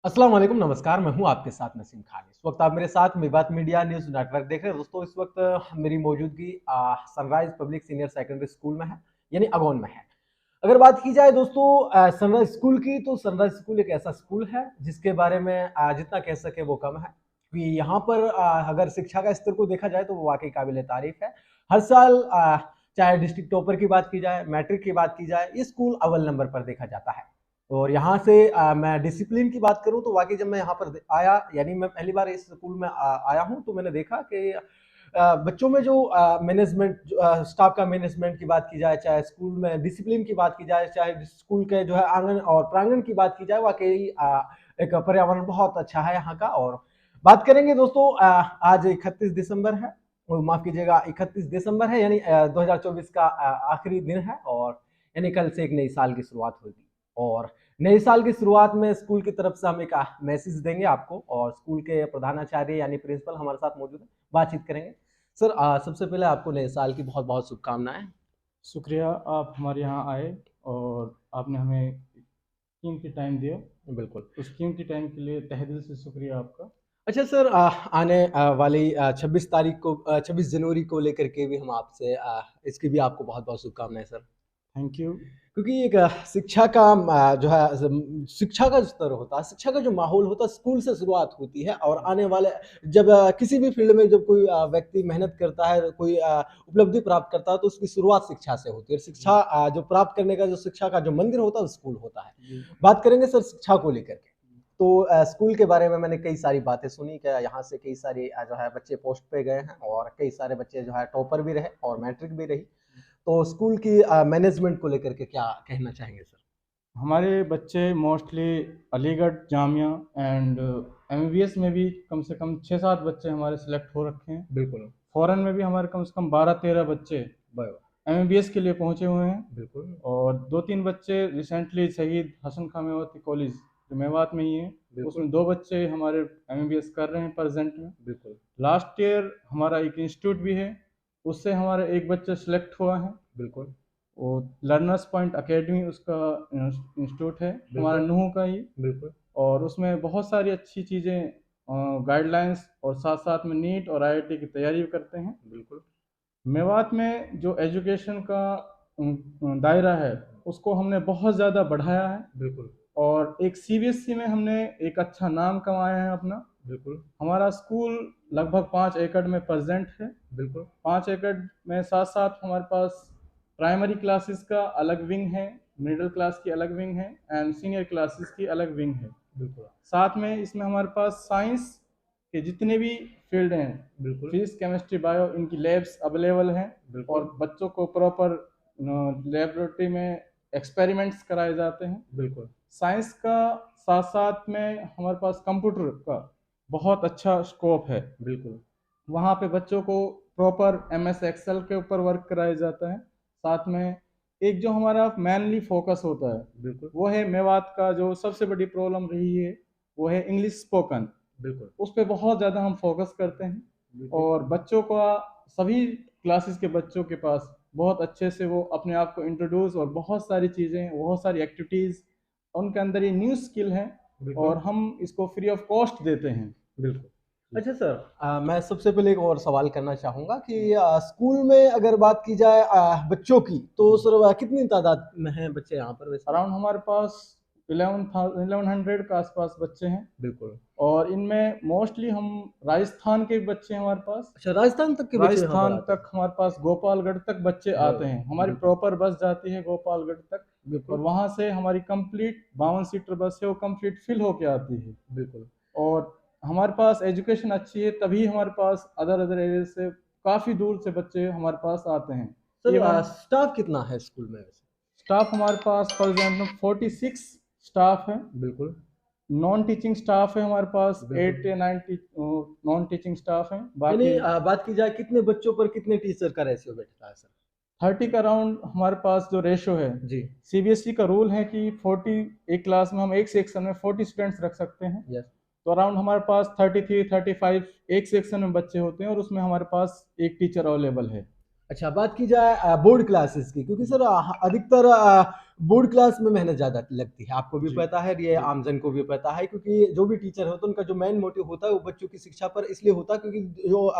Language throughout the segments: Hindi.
अस्सलाम वालेकुम, नमस्कार। मैं हूं आपके साथ नसीम खान। इस वक्त आप मेरे साथ मेवात मीडिया न्यूज़ नेटवर्क देख रहे हैं। दोस्तों, इस वक्त मेरी मौजूदगी sunrise public senior secondary school में है, यानी अगौन में है। अगर बात की जाए दोस्तों सनराइज़ स्कूल की, तो सनराइज़ स्कूल एक ऐसा स्कूल है जिसके बारे में जितना कह सकें वो कम है। कि यहाँ पर अगर शिक्षा का स्तर को देखा जाए तो वो वाक़ई काबिल-ए-तारीफ़ है। हर साल चाहे डिस्ट्रिक्ट टॉपर की बात की जाए, मैट्रिक की बात की जाए, ये स्कूल अव्वल नंबर पर देखा जाता है। और यहाँ से मैं डिसिप्लिन की बात करूँ तो वाक़ई जब मैं यहाँ पर आया, यानी मैं पहली बार इस स्कूल में आया हूँ, तो मैंने देखा कि बच्चों में जो मैनेजमेंट स्टाफ का मैनेजमेंट की बात की जाए, चाहे स्कूल में डिसिप्लिन की बात की जाए, चाहे स्कूल के जो है आंगन और प्रांगण की बात की जाए, वाक़ई एक पर्यावरण बहुत अच्छा है यहाँ का। और बात करेंगे दोस्तों, आज 31 दिसंबर है, माफ़ कीजिएगा 31 दिसंबर है, यानी 2024 का आखिरी दिन है, और यानी कल से एक नई साल की शुरुआत होगी। और नए साल की शुरुआत में स्कूल की तरफ से हम एक मैसेज देंगे आपको, और स्कूल के प्रधानाचार्य यानी प्रिंसिपल हमारे साथ मौजूद हैं, बातचीत करेंगे। सर, सबसे पहले आपको नए साल की बहुत-बहुत शुभकामनाएँ। शुक्रिया आप हमारे यहाँ आए और आपने हमें कीमती टाइम दिया। बिल्कुल। उस कीमती टाइम के लिए तहे दिल से शुक्रिया आपका। अच्छा सर, आने वाली 26 तारीख को 26 जनवरी को लेकर के भी हम आपसे इसकी भी आपको बहुत-बहुत शुभकामनाएँ सर। Thank you. क्योंकि एक शिक्षा का जो है शिक्षा का जो स्तर होता है, शिक्षा का जो माहौल होता है, स्कूल से शुरुआत होती है, और आने वाले जब किसी भी फील्ड में जब कोई व्यक्ति मेहनत करता है, कोई उपलब्धि प्राप्त करता है, तो उसकी शुरुआत शिक्षा से होती है। शिक्षा जो प्राप्त करने का जो शिक्षा का जो मंदिर होता है, वो स्कूल होता है। जी। बात करेंगे सर शिक्षा को लेकर के। तो स्कूल के बारे में मैंने कई सारी बातें सुनी कि यहाँ से कई सारे जो है बच्चे पोस्ट पे गए हैं, और कई सारे बच्चे जो है टॉपर भी रहे और मैट्रिक भी रही। तो स्कूल की मैनेजमेंट को लेकर के क्या कहना चाहेंगे सर? हमारे बच्चे mostly Aligarh Jamia and MBBS में भी कम से कम 6-7 बच्चे हमारे सिलेक्ट हो रखे हैं। बिल्कुल। फॉरेन में भी हमारे कम से कम 12-13 बच्चे ब एमबीबीएस के लिए पहुंचे हुए हैं। बिल्कुल, और 2-3 बच्चे रिसेंटली शहीद हसन खां मेवाती कॉलेज जो मेवात में ही है, बिल्कुल, उसमें 2 बच्चे हमारे एमबीबीएस कर रहे हैं प्रेजेंट में। बिल्कुल, लास्ट ईयर हमारा एक इंस्टीट्यूट भी है, उससे हमारा एक बच्चा सिलेक्ट हुआ है। बिल्कुल, वो लर्नर्स पॉइंट एकेडमी उसका इंस्टीट्यूट है, हमारा बिल्कुल, नूह का ही। बिल्कुल, और उसमें बहुत सारी अच्छी चीज़ें गाइडलाइंस और साथ साथ में नीट और आईआईटी की तैयारी भी करते हैं। बिल्कुल, मेवात में जो एजुकेशन का दायरा है उसको हमने बहुत ज़्यादा बढ़ाया है। बिल्कुल, और एक सीबीएसई में हमने एक अच्छा नाम कमाया है अपना। बिल्कुल, हमारा स्कूल लगभग 5 एकड़ में प्रेजेंट है। बिल्कुल, 5 एकड़ में साथ साथ हमारे पास प्राइमरी क्लासेस का अलग विंग है, मिडिल क्लास की अलग विंग है एंड सीनियर क्लासेस की अलग विंग है। बिल्कुल, साथ में इसमें हमारे पास साइंस के जितने भी फील्ड हैं, बिल्कुल, फिजिक्स केमिस्ट्री बायो, इनकी लैब्स अवेलेबल हैं। बिल्कुल, और बच्चों को प्रॉपर लेबोरेटरी में एक्सपेरिमेंट्स कराए जाते हैं। बिल्कुल, साइंस का साथ साथ में हमारे पास कंप्यूटर का बहुत अच्छा स्कोप है। बिल्कुल, वहाँ पे बच्चों को प्रॉपर एमएस एक्सेल के ऊपर वर्क कराया जाता है। साथ में एक जो हमारा मेनली फोकस होता है बिल्कुल, वो है मेवात का जो सबसे बड़ी प्रॉब्लम रही है, वो है इंग्लिश स्पोकन। बिल्कुल, उस पे बहुत ज़्यादा हम फोकस करते हैं। बिल्कुल। और बच्चों का सभी क्लासेस के बच्चों के पास बहुत अच्छे से वो अपने आप को इंट्रोड्यूस और बहुत सारी चीज़ें, बहुत सारी एक्टिविटीज़ उनके अंदर ये न्यू स्किल है। बिल्कुल, और हम इसको फ्री ऑफ कॉस्ट देते हैं। बिल्कुल। जी। अच्छा सर, मैं सबसे पहले एक और सवाल करना चाहूँगा कि स्कूल में अगर बात की जाए बच्चों की, तो सर कितनी तादाद में हैं बच्चे यहाँ पर वैसे? अराउंड हमारे पास 1100 के आसपास बच्चे हैं। बिल्कुल। और इनमें मोस्टली हम राजस्थान के बच्चे हैं हमारे पास। अच्छा, राजस्थान तक के बच्चे यहाँ पर राजस्थान आते हैं? तक हमारे पास गोपालगढ़ तक बच्चे आते हैं। हमारी बिल्कुल, प्रॉपर बस जाती है गोपालगढ़ तक। और बिल्कुल, वहाँ से हमारी कंप्लीट 52 सीटर बस है, वो कंप्लीट फिल होके आती है। बिल्कुल। और हमारे पास एजुकेशन अच्छी है, तभी हमारे पास अदर अदर एरिया से काफ़ी दूर से बच्चे हमारे पास आते हैं। सर, इवन स्टाफ कितना है स्कूल में वैसे? स्टाफ हमारे पास फॉर एग्जाम्पल 46 स्टाफ है। बिल्कुल, नॉन टीचिंग स्टाफ है हमारे पास बिल्कुल। 8 या 9 नॉन टीचिंग स्टाफ हैं। यानी बाकी बात की जाए कितने बच्चों पर कितने टीचर का रेशियो बैठता है सर? 30 का अराउंड हमारे पास जो रेशो है। जी, सीबीएसई का रूल है कि 40, एक क्लास में हम एक सेक्शन में 40 स्टूडेंट्स रख सकते हैं। यस, तो अराउंड हमारे पास 33, 35 एक सेक्शन में बच्चे होते हैं और उसमें हमारे पास एक टीचर अवेलेबल है। अच्छा, बात की जाए बोर्ड क्लासेस की, क्योंकि सर अधिकतर बोर्ड क्लास में मेहनत ज़्यादा लगती है, आपको भी जी पता है, ये जी आमजन को भी पता है, क्योंकि जो भी टीचर होता है उनका जो मेन मोटिव होता है वो बच्चों की शिक्षा पर इसलिए होता है क्योंकि जो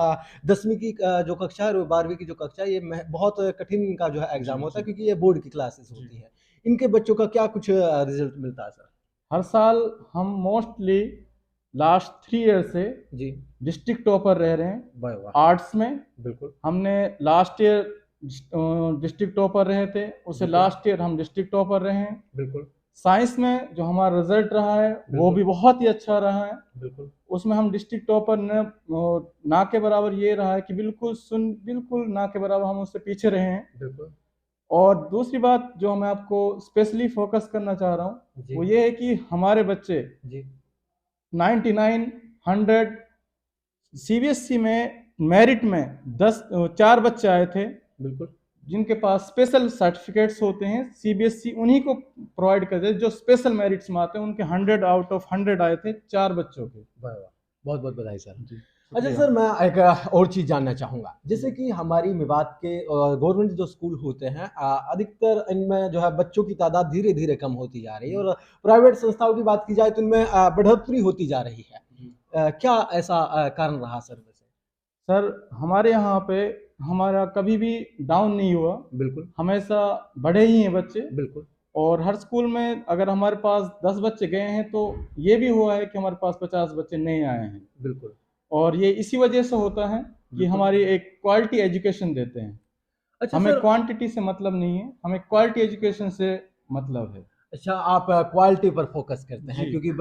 10वीं की जो कक्षा है और 12वीं की जो कक्षा है, ये बहुत कठिन इनका जो है जी एग्जाम होता है, जी क्योंकि ये बोर्ड की क्लासेस जी। होती है। इनके बच्चों का क्या कुछ रिजल्ट मिलता है सर? हर साल हम मोस्टली लास्ट 3 ईयर से जी। डिस्ट्रिक्ट टॉपर रह रहे हैं। वाह वाह। आर्ट्स में बिल्कुल। हमने लास्ट ईयर डिस्ट्रिक्ट टॉपर रहे थे, उससे बिल्कुल। लास्ट ईयर हम डिस्ट्रिक्ट टॉपर रहे हैं। बिल्कुल। साइंस में जो हमारा रिजल्ट रहा है वो बिल्कुल। भी बहुत ही अच्छा रहा है। बिल्कुल। उसमें हम डिस्ट्रिक्ट टॉपर ने ना के बराबर ये रहा है कि बिल्कुल ना के बराबर हम उससे पीछे रहे हैं। बिल्कुल। और दूसरी बात जो मैं आपको स्पेशली फोकस करना चाह रहा हूँ जी। वो ये है कि हमारे बच्चे जी। 99 100 सीबीएसई में मेरिट में 4 बच्चे आए थे बिल्कुल। जिनके पास स्पेशल सर्टिफिकेट्स होते हैं। सीबीएसई उन्हीं को प्रोवाइड करते हैं जो स्पेशल मेरिट्स में आते हैं। उनके 100 आउट ऑफ 100 आए थे 4 बच्चों के। वाह वाह, बहुत बहुत बधाई सर। जी अच्छा शुक्रिया। सर, मैं एक और चीज़ जानना चाहूँगा, जैसे कि हमारी मेवात के गवर्नमेंट जो स्कूल होते हैं, अधिकतर इनमें जो है बच्चों की तादाद धीरे धीरे कम होती जा रही है, और प्राइवेट संस्थाओं की बात की जाए तो इनमें बढ़ोतरी होती जा रही है। क्या ऐसा कारण रहा सर वैसे? सर हमारे यहाँ पे हमारा कभी भी डाउन नहीं हुआ, बिल्कुल। हमेशा बढ़े ही हैं बच्चे। बिल्कुल। और हर स्कूल में अगर हमारे पास 10 बच्चे गए हैं तो ये भी हुआ है कि हमारे पास 50 बच्चे नए आए हैं। बिल्कुल। और ये इसी वजह से होता है कि बिल्कुल। हमारी एक क्वालिटी एजुकेशन देते हैं। अच्छा हमें सर। क्वांटिटी से मतलब नहीं है, हमें क्वालिटी एजुकेशन से मतलब है। अच्छा, आप क्वालिटी पर फोकस करते हैं, जी क्योंकि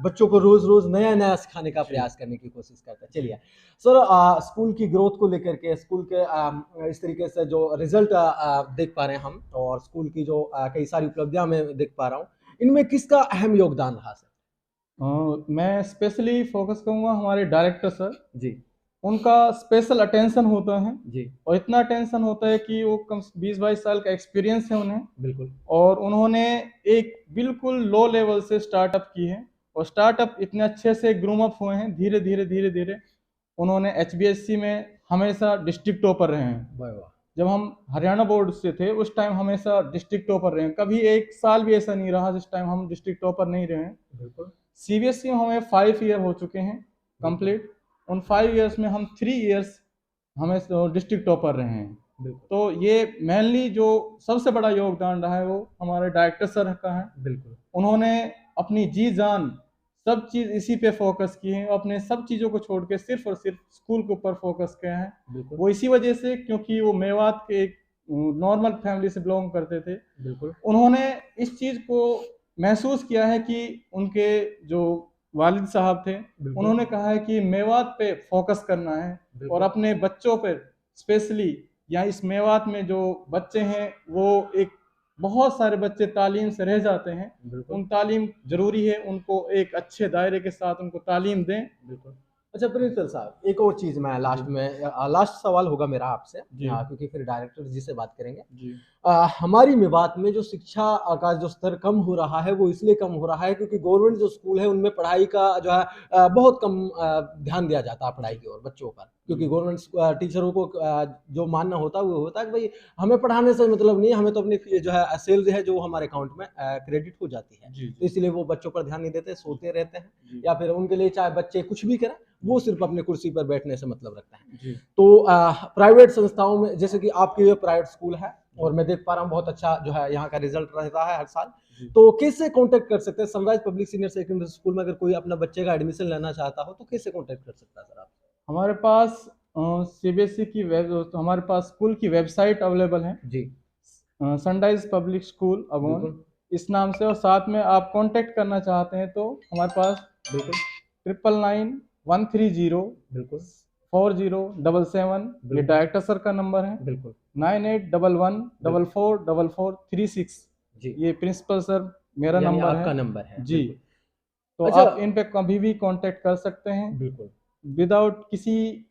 बच्चों को रोज रोज नया नया सिखाने का जी प्रयास करने की कोशिश करते हैं। जी चलिए सर, स्कूल की ग्रोथ को लेकर के, स्कूल के इस तरीके से जो रिजल्ट देख पा रहे हैं हम, और स्कूल की जो कई सारी उपलब्धियां मैं देख पा रहा हूँ, इनमें किसका अहम योगदान रहा सर? मैं स्पेशली फोकस करूँगा हमारे डायरेक्टर सर। जी। उनका स्पेशल अटेंशन होता है जी। और इतना अटेंशन होता है कि वो कम 20-22 साल का एक्सपीरियंस है उन्हें। बिल्कुल। और उन्होंने एक बिल्कुल लो लेवल से स्टार्टअप की है और स्टार्टअप इतने अच्छे से ग्रूम अप हुए हैं धीरे धीरे धीरे धीरे। उन्होंने एचबीएससी में हमेशा डिस्ट्रिक्ट टॉपर रहे हैं। वाह वाह। जब हम हरियाणा बोर्ड से थे उस टाइम हमेशा डिस्ट्रिक्ट टॉपर रहे हैं, कभी एक साल भी ऐसा नहीं रहा जिस टाइम हम डिस्ट्रिक्ट टॉपर नहीं रहे हैं। बिल्कुल। सीबीएसई में हमें 5 ईयर हो चुके हैं कंप्लीट। उन 5 ईयर्स में हम 3 ईयर्स हमें डिस्ट्रिक्ट टॉपर रहे हैं। बिल्कुल। तो ये मेनली जो सबसे बड़ा योगदान रहा है वो हमारे डायरेक्टर सर का है। बिल्कुल। उन्होंने अपनी जी जान सब चीज़ इसी पे फोकस की है, अपने सब चीज़ों को छोड़ के सिर्फ और सिर्फ स्कूल के ऊपर फोकस किया है। बिल्कुल। वो इसी वजह से क्योंकि वो मेवात के एक नॉर्मल फैमिली से बिलोंग करते थे। बिल्कुल। उन्होंने इस चीज़ को महसूस किया है कि उनके जो वालिद साहब थे बिल्कुल। उन्होंने कहा है कि मेवात पे फोकस करना है और बिल्कुल। अपने बच्चों पर स्पेशली, या इस मेवात में जो बच्चे हैं वो एक बहुत सारे बच्चे तालीम से रह जाते हैं, बिल्कुल। उन तालीम जरूरी है, उनको एक अच्छे दायरे के साथ उनको तालीम दें। बिल्कुल। अच्छा प्रिंसिपल साहब, एक और चीज़ मैं लास्ट में, लास्ट सवाल होगा मेरा आपसे, जी क्योंकि फिर डायरेक्टर जी से बात करेंगे। जी हमारी मेवात में जो शिक्षा का जो स्तर कम हो रहा है, वो इसलिए कम हो रहा है क्योंकि गवर्नमेंट जो स्कूल है उनमें पढ़ाई का जो है बहुत कम ध्यान दिया जाता है पढ़ाई की ओर बच्चों पर, क्योंकि गवर्नमेंट टीचरों को जो मानना होता है वो होता है कि भाई हमें पढ़ाने से मतलब नहीं है, हमें तो अपनी जो है सैलरी है जो हमारे अकाउंट में क्रेडिट हो जाती है, जी तो इसलिए वो बच्चों पर ध्यान नहीं देते, सोते रहते हैं, जी या फिर उनके लिए चाहे बच्चे कुछ भी करें, वो सिर्फ अपने कुर्सी पर बैठने से मतलब रखता है। जी तो प्राइवेट संस्थाओं में, जैसे कि आपके ये प्राइवेट स्कूल है और मैं देख पा रहा हूँ बहुत अच्छा जो है यहाँ का रिजल्ट रहता है हर साल, जी। तो कैसे कांटेक्ट कर सकते हैं sunrise public senior secondary school में? अगर कोई अपना बच्चे का एडमिशन लेना चाहता हो तो कैसे कांटेक्ट कर सकता है सर आप? हमारे पास सीबीएसई की हमारे पास स्कूल की वेबसाइट अवेलेबल है, जी। सनराइज पब्लिक स्कूल अगोन बिल्कुल। इस नाम से। और साथ में आप कांटेक्ट करना चाहते हैं तो हमारे पास बिल्कुल। 999130 बिल्कुल। 4077 ये बिल्कुल। डायरेक्टर सर का नंबर है। बिल्कुल। 9811444436 जी। ये प्रिंसिपल सर मेरा यानी नंबर है आपका नंबर है। जी। बिल्कुल। तो अच्छा। आप इन पे कभी भी कांटेक्ट कर सकते हैं बिल्कुल। विदाउट किसी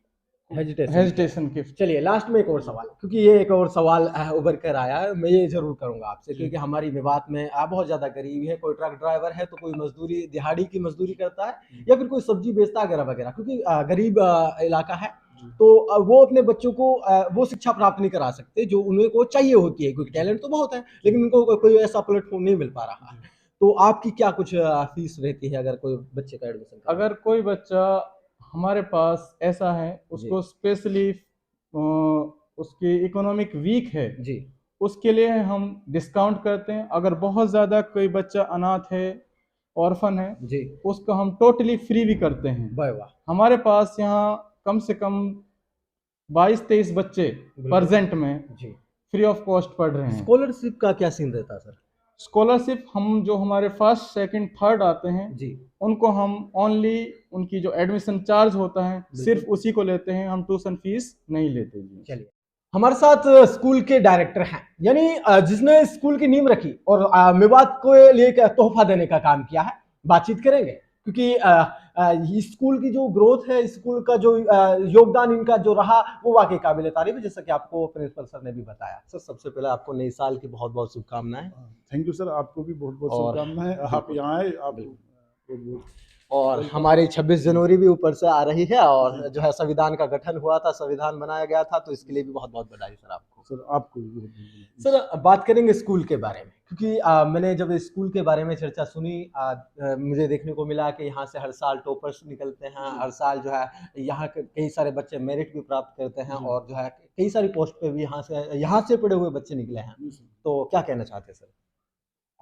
हेजिटेशन के। चलिए लास्ट में एक और सवाल, क्योंकि ये एक और सवाल उभर कर आया है, मैं ये जरूर करूंगा आपसे, क्योंकि हमारी मेवात में बहुत ज्यादा गरीबी है, कोई ट्रक ड्राइवर है तो कोई मजदूरी दिहाड़ी की मजदूरी करता है, या फिर कोई सब्जी बेचता है वगैरह वगैरह, क्योंकि गरीब इलाका है। तो वो अपने बच्चों को वो शिक्षा प्राप्त नहीं करा सकते जो उन्हें को चाहिए होती है, क्योंकि टैलेंट तो बहुत है लेकिन उनको कोई ऐसा प्लेटफॉर्म नहीं मिल पा रहा है। तो आपकी क्या कुछ फीस रहती है अगर कोई बच्चे का एडमिशन कराना अगर कोई बच्चा हमारे पास ऐसा है, उसको स्पेशली उसकी इकोनॉमिक वीक है जी उसके लिए हम डिस्काउंट करते हैं। अगर बहुत ज़्यादा कोई बच्चा अनाथ है, ऑर्फन है, जी उसको हम टोटली फ्री भी करते हैं। वाह वाह हमारे पास यहाँ कम से कम 22-23 बच्चे प्रेजेंट में जी। फ्री ऑफ कॉस्ट पढ़ रहे हैं। स्कॉलरशिप का क्या सीन रहता है सर? स्कॉलरशिप हम जो हमारे फर्स्ट सेकंड थर्ड आते हैं जी उनको हम ओनली उनकी जो एडमिशन चार्ज होता है सिर्फ उसी को लेते हैं, हम ट्यूशन फीस नहीं लेते जी। चलिए, हमारे साथ स्कूल के डायरेक्टर हैं, यानी जिसने स्कूल की नींव रखी और मेवात को लिए एक तोहफा देने का काम किया है। बातचीत करेंगे क्योंकि स्कूल की जो ग्रोथ है, स्कूल का जो योगदान इनका जो रहा वो वाकई काबिल तारीफ है, जैसा कि आपको प्रिंसिपल सर ने भी बताया। सर, सबसे पहले आपको नए साल की बहुत बहुत शुभकामनाएं। थैंक यू सर, आपको भी बहुत बहुत शुभकामनाएं। आप यहाँ आए, आप और हमारी 26 जनवरी भी ऊपर से आ रही है और जो है संविधान का गठन हुआ था, संविधान बनाया गया था, तो इसके लिए भी बहुत बहुत बधाई सर आपको। सर आपको भी। सर, बात करेंगे स्कूल के बारे में, क्योंकि मैंने जब स्कूल के बारे में चर्चा सुनी, मुझे देखने को मिला कि यहाँ से हर साल टॉपर्स निकलते हैं, हर साल जो है यहाँ के कई सारे बच्चे मेरिट भी प्राप्त करते हैं और जो है कई सारी पोस्ट पे भी यहाँ से पढ़े हुए बच्चे निकले हैं। तो क्या कहना चाहते हैं सर?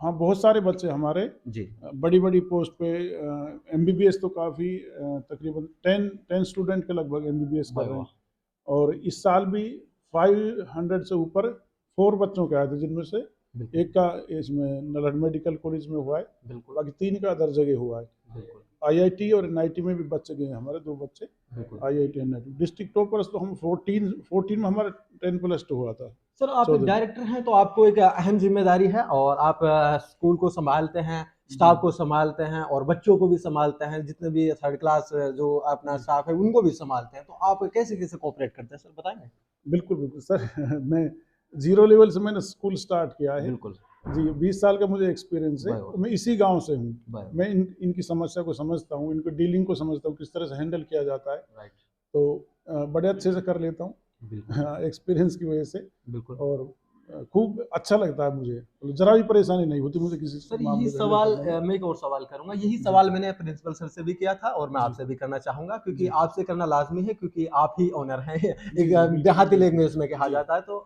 हाँ, बहुत सारे बच्चे हमारे जी बड़ी बड़ी पोस्ट पे, एमबीबीएस तो काफ़ी तकरीबन 10 स्टूडेंट के लगभग एमबीबीएस कर रहे हैं। और इस साल भी 500 से ऊपर 4 बच्चों के आए थे, जिनमें से एक का इसमें नलहड़ मेडिकल कॉलेज में हुआ है, बाकी 3 का अदर जगह हुआ है। आईआईटी और एनआईटी में भी बच्चे गए, हमारे 2 बच्चे आईआईटी एनआईटी। डिस्ट्रिक्ट टॉपर्स तो हम 14 में हमारा 10+2 हुआ था। सर, आप एक डायरेक्टर हैं तो आपको एक अहम जिम्मेदारी है और आप स्कूल को संभालते हैं, स्टाफ को संभालते हैं और बच्चों को भी संभालते हैं, जितने भी थर्ड क्लास जो अपना स्टाफ है उनको भी संभालते हैं। तो आप कैसे कैसे कोऑपरेट करते हैं सर, बताएंगे? बिल्कुल बिल्कुल सर, मैं 0 लेवल से मैंने स्कूल स्टार्ट किया है। बिल्कुल जी, 20 साल का मुझे एक्सपीरियंस है। मैं इसी गांव से हूँ। मैं इनकी समस्या को समझता हूँ, इनको डीलिंग को समझता हूँ, किस तरह से हैंडल किया जाता है। तो बड़े अच्छे से कर लेता हूँ एक्सपीरियंस की वजह से। बिल्कुल, और खूब अच्छा लगता है मुझे, जरा भी परेशानी नहीं होती मुझे किसी सर। यही सवाल मैं एक और सवाल करूंगा, यही सवाल मैंने प्रिंसिपल सर से भी किया था और मैं आपसे भी करना चाहूंगा, क्योंकि आपसे करना लाजमी है, क्योंकि आप ही ओनर हैं, एक देहाती लैंग्वेज में कहा जाता है। तो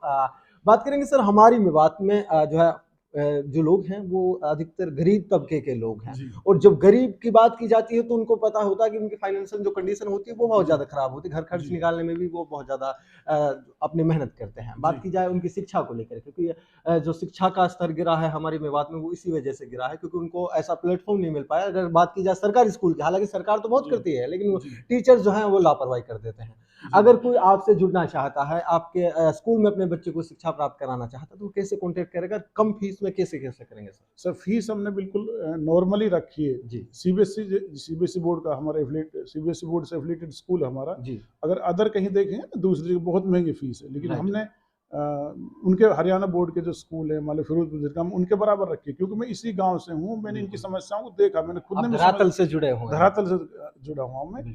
बात करेंगे सर, हमारी मेवात में जो है जो लोग हैं वो अधिकतर गरीब तबके के लोग हैं, और जब गरीब की बात की जाती है तो उनको पता होता है कि उनकी फाइनेंशियल जो कंडीशन होती है वो बहुत ज़्यादा खराब होती है, घर खर्च निकालने में भी वो बहुत ज़्यादा अपनी मेहनत करते हैं। बात की जाए उनकी शिक्षा को लेकर, क्योंकि जो शिक्षा का स्तर गिरा है हमारी मेवात में वो इसी वजह से गिरा है, क्योंकि उनको ऐसा प्लेटफॉर्म नहीं मिल पाया। अगर बात की जाए सरकारी स्कूल की, हालांकि सरकार तो बहुत करती है लेकिन टीचर्स जो हैं वो लापरवाही कर देते हैं। अगर कोई आपसे जुड़ना चाहता है, आपके स्कूल में अपने बच्चे को शिक्षा प्राप्त कराना चाहता है, तो कैसे कांटेक्ट करेगा? कम फीस में कैसे करेंगे सर? सर, फीस हमने बिल्कुल नॉर्मली रखी है जी। सीबीएसई बोर्ड का हमारा सीबीएसई बोर्ड से एफिलिएटेड स्कूल हमारा जी। अगर अदर कहीं देखें तो दूसरी जगह बहुत महंगी फीस है, लेकिन हमने उनके हरियाणा बोर्ड के जो स्कूल है, मान लो फिरोजपुर, हम उनके बराबर रखे, क्योंकि मैं इसी गाँव से हूँ। मैंने इनकी समस्याओं को देखा, मैंने खुद ने धरातल से जुड़े हुए, धरातल से जुड़ा हुआ हूँ मैं।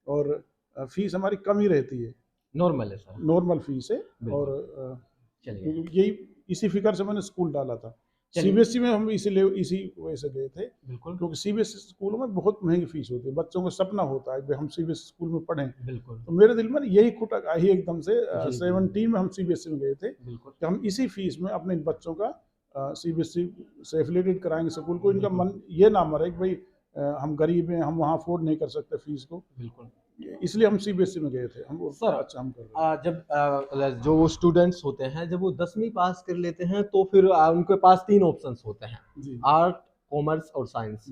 और फीस हमारी कम ही रहती है, नॉर्मल है सर, नॉर्मल फीस है। और यही इसी फिक्र से मैंने स्कूल डाला था। सीबीएसई में हम इसी वजह से गए थे, क्योंकि सीबीएसई स्कूलों में बहुत महंगी फीस होती है। बच्चों को सपना होता है कि हम सीबीएसई स्कूल में पढ़ें। तो मेरे दिल में यही खुटक आई एकदम से। 17 में हम सीबीएसई में गए थे कि हम इसी फीस में अपने बच्चों का सीबीएसई से एफिलिएटेड कराएंगे स्कूल को। इनका मन ये ना मरे कि भाई हम गरीब हैं, हम वहाँ अफोर्ड नहीं कर सकते फीस को। बिल्कुल, इसलिए हम सीबीएसई में गए थे। हम सर, अच्छा हम कर रहे हैं। जब जो स्टूडेंट्स होते हैं, जब वो 10वीं पास कर लेते हैं तो फिर उनके पास 3 ऑप्शंस होते हैं, आर्ट, कॉमर्स और साइंस,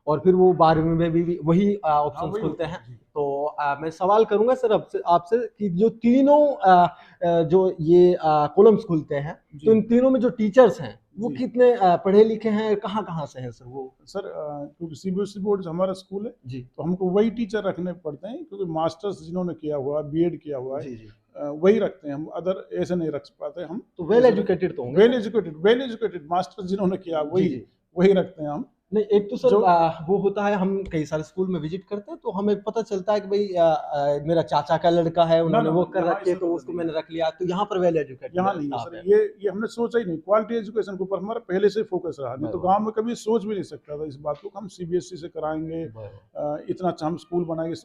और फिर वो 12वीं में भी वही ऑप्शंस खुलते हैं। तो मैं सवाल करूंगा सर आपसे कि जो तीनों जो ये कॉलम्स खुलते हैं, तो इन तीनों में जो टीचर्स हैं वो कितने पढ़े लिखे हैं, कहाँ से हैं सर? वो सर, क्योंकि सीबीएसई बोर्ड से हमारा स्कूल है जी, तो हमको वही टीचर रखने पड़ते हैं, क्योंकि मास्टर्स जिन्होंने किया हुआ, बीएड किया हुआ है, वही रखते हैं हम। अदर ऐसे नहीं रख पाते हम। तो वेल एजुकेटेड तो होंगे, वेल एजुकेटेड मास्टर्स जिन्होंने किया वही रखते हैं हम। नहीं, एक तो सर जो वो होता है, हम कई सारे स्कूल में विजिट करते हैं तो हमें पता चलता है कि भाई मेरा चाचा का लड़का है, ना उन्होंने ना वो ना, कर यहाँ रखी है ऐसा तो कुछ उसको नहीं मैंने है। रख लिया, तो यहाँ पर वेल एजुकेटेड यहाँ नहीं है स्टाफ सर, है। ये हमने सोचा ही नहीं, क्वालिटी एजुकेशन के ऊपर हमारा पहले से फोकस रहा, नहीं तो गांव में कभी सोच भी नहीं सकता था इस बात को, हम सीबीएसई से कराएंगे, इतना अच्छा हम स्कूल बनाएंगे।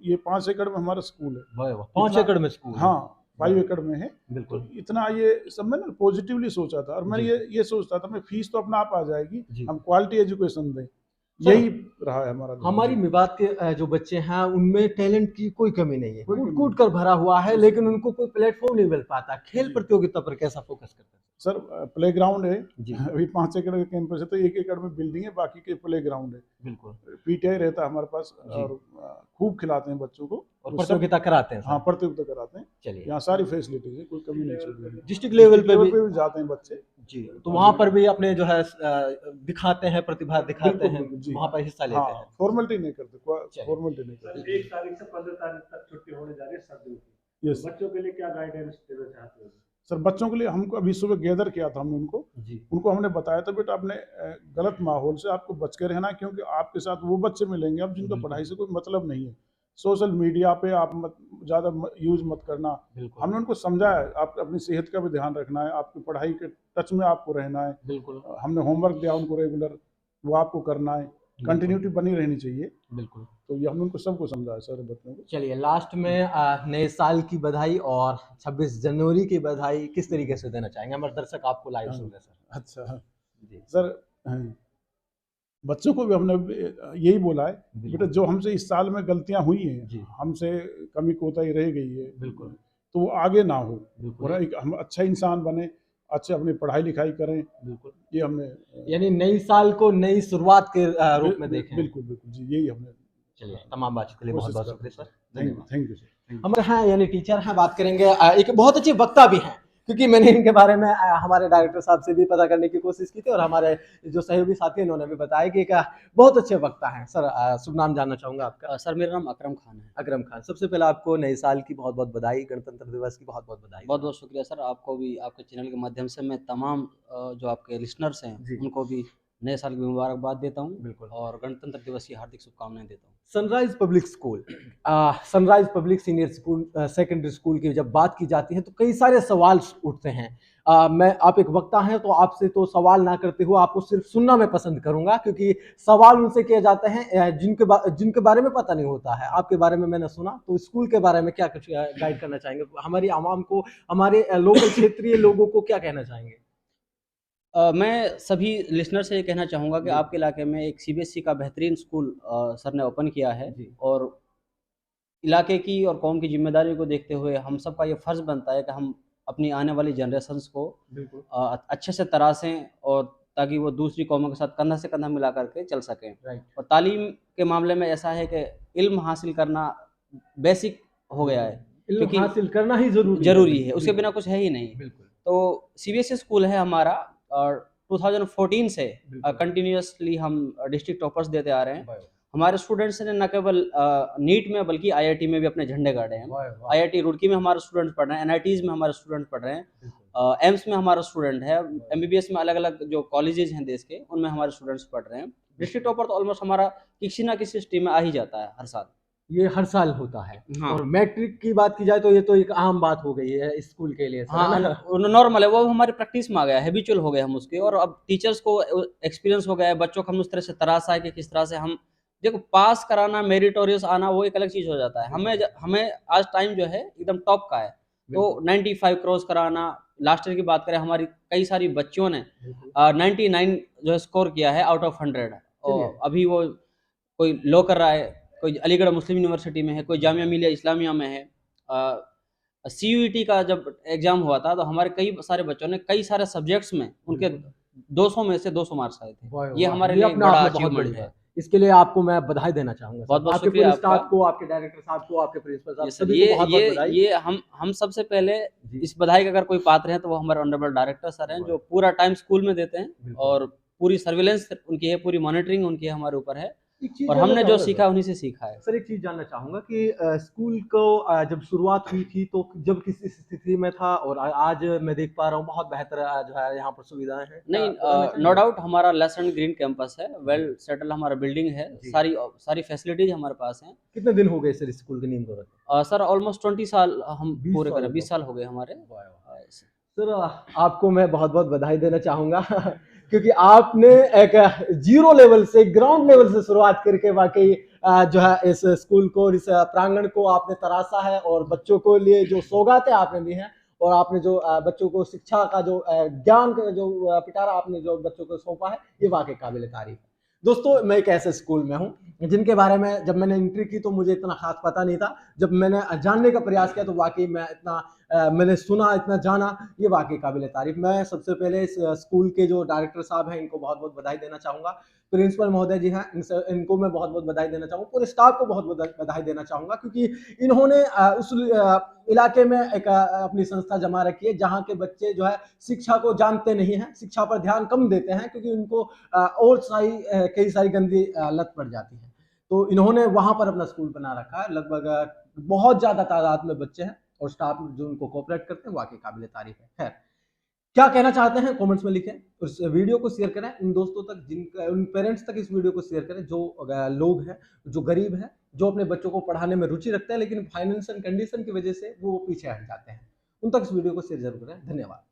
ये 5 एकड़ में हमारा स्कूल है, 5 इतना, एकड़ में स्कूल है। हाँ 5 एकड़ में है, तो बिल्कुल इतना ये सब मैंने पॉजिटिवली सोचा था। और मैं जी ये सोचता था, मैं फीस तो अपना आप आ जाएगी, जी। हम क्वालिटी एजुकेशन दें, सर, यही रहा है हमारा ध्यान। हमारी जी, मेवात के जो बच्चे हैं उनमें टैलेंट की कोई कमी नहीं है, कोई कूट कमी कूट नहीं। कर भरा हुआ है, जी, लेकिन उनको कोई प्लेटफॉर्म नहीं मिल पाता। खेल जी। प्रतियोगिता पर कैसा फोकस करते हैं सर प्लेग्राउंड है, जी? अभी 5 एकड़ का कैंपस है, तो 1 एकड़ में बिल्डिंग है, बाकी के प्लेग्राउंड है, बिल्कुल पीटीआई रहता है हमारे पास, जी। और खूब खिलाते हैं बच्चों को, और तो सब, प्रतियोगिता कराते हैं हाँ सर। प्रतियोगिता कराते हैं, चलिए, यहाँ सारी फैसिलिटीज है, कोई कमी नहीं छोड़ी है। डिस्ट्रिक्ट लेवल पे भी पे भी जाते हैं बच्चे जी, तो वहाँ पर भी अपने जो है दिखाते हैं, प्रतिभा दिखाते बिल्कुल हैं, बिल्कुल जी, वहाँ पर हिस्सा लेते हाँ हैं। फॉर्मेलिटी नहीं करते, चलिए। फॉर्मेलिटी नहीं करते। 1 तारीख से 15 तारीख तक छुट्टी होने जा रही है सर्दियों की, यस तो बच्चों के लिए क्या गाइडेंस देना चाहते हो? सर, बच्चों के लिए हमको अभी सुबह गैदर किया था हमने जी उनको हमने बताया था, बेटा अपने गलत माहौल से आपको बच के रहना है, क्योंकि आपके साथ वो बच्चे मिलेंगे अब जिनका बिल्कुल। पढ़ाई से कोई मतलब नहीं है। सोशल मीडिया पे आप ज़्यादा यूज मत करना। बिल्कुल हमने उनको समझाया, आप अपनी सेहत का भी ध्यान रखना है, आपकी पढ़ाई के टच में आपको रहना है। बिल्कुल हमने होमवर्क दिया उनको रेगुलर, वो आपको करना है, कंटिन्यूटी बनी रहनी चाहिए। बिल्कुल। तो ये हमने उनको सबको समझाया सारे बच्चों को। चलिए, लास्ट में नए साल की बधाई और 26 जनवरी की बधाई किस तरीके से देना चाहेंगे? हमारे दर्शक आपको लाइव सुन रहे हैं सर। अच्छा जी सर, बच्चों को भी हमने यही बोला है, बिल्कुल। बेटा जो हमसे इस साल में गलतियां हुई जी। हैं, हमसे कमी कोताही रह गई है, बिल्कुल तो वो आगे ना हो, बिल्कुल और एक हम अच्छा इंसान बने, अच्छे अपनी पढ़ाई लिखाई करें, बिल्कुल। ये हमने यानी नई साल को नई शुरुआत के रूप में देखें। बिल्कुल बिल्कुल जी, यही हमने चलिए, तमाम बातचीत के लिए बहुत बहुत कोशिश शुक्रिया सर। थैंक धन्यवाद। You sir. हमारे हैं यानी टीचर हैं, बात करेंगे। एक बहुत अच्छे वक्ता भी हैं, क्योंकि मैंने इनके बारे में हमारे डायरेक्टर साहब से भी पता करने की कोशिश की थी, और हमारे जो सहयोगी साथी इन्होंने भी बताया कि एक बहुत अच्छे वक्ता हैं। सर, शुभ नाम जानना चाहूँगा आपका? सर मेरा नाम अकरम खान है। अकरम खान, सबसे पहले आपको नए साल की बहुत बहुत बधाई, गणतंत्र दिवस की बहुत बहुत बधाई। बहुत बहुत शुक्रिया सर, आपको भी, आपके चैनल के माध्यम से मैं तमाम जो आपके लिसनर्स हैं जी। उनको भी नए साल की मुबारकबाद देता हूँ, बिल्कुल। और गणतंत्र दिवस की हार्दिक शुभकामनाएं देता हूँ। Sunrise public school, sunrise public senior school secondary school की जब बात की जाती है तो कई सारे सवाल उठते हैं। मैं, आप एक वक्ता हैं तो आपसे तो सवाल ना करते हुए आपको सिर्फ सुनना मैं पसंद करूंगा, क्योंकि सवाल उनसे किए जाते हैं जिनके बारे में पता नहीं होता है। आपके बारे में मैंने सुना, तो स्कूल के बारे में क्या कुछ गाइड करना चाहेंगे हमारी आवाम को, हमारे लोकल क्षेत्रीय लोगों को क्या कहना चाहेंगे? मैं सभी लिसनर से ये कहना चाहूँगा कि जी। आपके इलाके में एक सीबीएसई का बेहतरीन स्कूल सर ने ओपन किया है, जी। और इलाके की और कौम की जिम्मेदारी को देखते हुए हम सबका ये फ़र्ज़ बनता है कि हम अपनी आने वाली जनरेशन्स को बिल्कुल अच्छे से तरासें, और ताकि वो दूसरी कौमों के साथ कंधा से कंधा मिला करके चल सकें। राइट। और तालीम के मामले में ऐसा है कि इल्म हासिल करना बेसिक हो गया है, इल्म क्योंकि हासिल करना ही ज़रूरी है, उसके बिना कुछ है ही नहीं। बिल्कुल तो सीबीएसई स्कूल है हमारा, और 2014 से बिल्कुल। कंटिन्यूअसली हम डिस्ट्रिक्ट टॉपर्स देते आ रहे हैं। वाह, हमारे स्टूडेंट्स ने न केवल नीट में बल्कि आईआईटी में भी अपने झंडे गाड़े हैं। वाह, वाह, आईआईटी रुड़की में हमारे स्टूडेंट्स पढ़ रहे हैं, एनआईटीज़ में हमारे स्टूडेंट्स पढ़ रहे हैं, बिल्कुल। एम्स में हमारा स्टूडेंट है, एमबीबीएस में अलग अलग जो कॉलेजेस हैं देश के, उनमें हमारे स्टूडेंट्स पढ़ रहे हैं। डिस्ट्रिक्ट टॉपर तो ऑलमोस्ट हमारा किसी ना किसी स्ट्रीम में आ ही जाता है हर साल। ये हर साल होता है। हाँ। और मैट्रिक की बात की जाए तो ये तो एक आम बात हो गई है स्कूल के लिए सर, हाँ, है ना? नॉर्मल है, वो हमारी प्रैक्टिस में आ गया, हैबिचुअल हो गए हम उसके, और अब टीचर्स को एक्सपीरियंस हो गया है, बच्चों को हम उस तरह से तराश आए कि किस तरह से हम, देखो पास कराना, मेरिटोरियस आना वो एक अलग चीज़ हो जाता है। हमें आज टाइम जो है एकदम टॉप का है, तो 95 क्रॉस कराना। लास्ट ईयर की बात करें, हमारी कई सारी बच्चियों ने 99 जो है स्कोर किया है आउट ऑफ 100, और अभी वो कोई लॉ कर रहा है, कोई अलीगढ़ मुस्लिम यूनिवर्सिटी में है, कोई जामिया मिलिया इस्लामिया में है। सीयूईटी का जब एग्ज़ाम हुआ था तो हमारे कई सारे बच्चों ने कई सारे सब्जेक्ट्स में उनके 200 में से 200 मार्क्स आए थे। वाह, ये वाह, हमारे ये लिए अपने बड़ा आप में बहुत अचीवमेंट बढ़िया है। इसके लिए आपको मैं बधाई देना चाहूंगा। बहुत बहुत आपके शुक्रिया पूरे स्टाफ आपका। को, आपके डायरेक्टर साहब को, आपके प्रिंसिपल साहब, ये सर, सभी को बहुत बहुत बधाई। ये हम सबसे पहले जी। इस बधाई का अगर कोई पात्र हैं तो वो हमारे ऑनरेबल डायरेक्टर सर हैं, जो पूरा टाइम स्कूल में देते हैं, बिल्कुल। और पूरी सर्विलेंस उनकी है, पूरी मॉनिटरिंग उनकी है, हमारे ऊपर है। एक चीज़ और जानना हमने जो चाहूँगा सीखा उन्हीं से सीखा है। सर, एक चीज़ जानना चाहूँगा कि स्कूल को जब शुरुआत हुई थी तो जब किस स्थिति में था और आज मैं देख पा रहा हूँ बहुत बेहतर जो है यहाँ पर सुविधाएँ हैं। क्या नहीं, बताना नो चाहेंगे? डाउट हमारा लेस एंड ग्रीन कैंपस है, वेल सेटल हमारा बिल्डिंग है, जी। सारी फैसिलिटीज हमारे पास हैं। कितने दिन हो गए सर स्कूल के नींव को रखे? सर ऑलमोस्ट 20 साल हम 20 पूरे साल करें, हो 20 गए। साल हो गए हमारे। वाह, वाह। सर आपको मैं बहुत-बहुत बधाई देना चाहूँगा क्योंकि आपने एक ज़ीरो लेवल से ग्राउंड लेवल से शुरुआत करके वाक़ई जो है इस स्कूल को और इस प्रांगण को आपने तराशा है और बच्चों को लिए जो सौगातें आपने दी हैं और आपने जो बच्चों को शिक्षा का जो ज्ञान का जो पिटारा आपने जो बच्चों को सौंपा है, ये वाक़ई काबिल-ए-तारीफ़ है। दोस्तों, मैं एक ऐसे स्कूल में हूँ जिनके बारे में जब मैंने एंट्री की तो मुझे इतना ख़ास पता नहीं था। जब मैंने जानने का प्रयास किया तो वाक़ई मैं इतना मैंने सुना, इतना जाना, ये वाक़ई काबिल-ए-तारीफ़। मैं सबसे पहले इस स्कूल के जो डायरेक्टर साहब हैं, इनको बहुत-बहुत बधाई देना चाहूँगा। प्रिंसिपल महोदय जी हैं, इनको मैं बहुत-बहुत बधाई देना चाहूँगा। पूरे स्टाफ को बहुत-बहुत बधाई देना चाहूँगा क्योंकि इन्होंने उस इलाके में एक अपनी संस्था जमा रखी है, जहाँ के बच्चे जो है शिक्षा को जानते नहीं हैं, शिक्षा पर ध्यान कम देते हैं क्योंकि उनको और कई सारी गंदी लत पड़ जाती है। तो इन्होंने वहाँ पर अपना स्कूल बना रखा है। लगभग बहुत ज़्यादा तादाद में बच्चे हैं और स्टाफ जो उनको कोऑपरेट करते हैं वाक़ई काबिल-ए-तारीफ़ है। खैर, क्या कहना चाहते हैं कमेंट्स में लिखें और इस वीडियो को शेयर करें उन दोस्तों तक जिनका उन पेरेंट्स तक इस वीडियो को शेयर करें जो लोग हैं, जो गरीब हैं, जो अपने बच्चों को पढ़ाने में रुचि रखते हैं लेकिन फाइनेंशियल कंडीशन की वजह से वो पीछे हट जाते हैं। उन तक इस वीडियो को शेयर ज़रूर करें। धन्यवाद।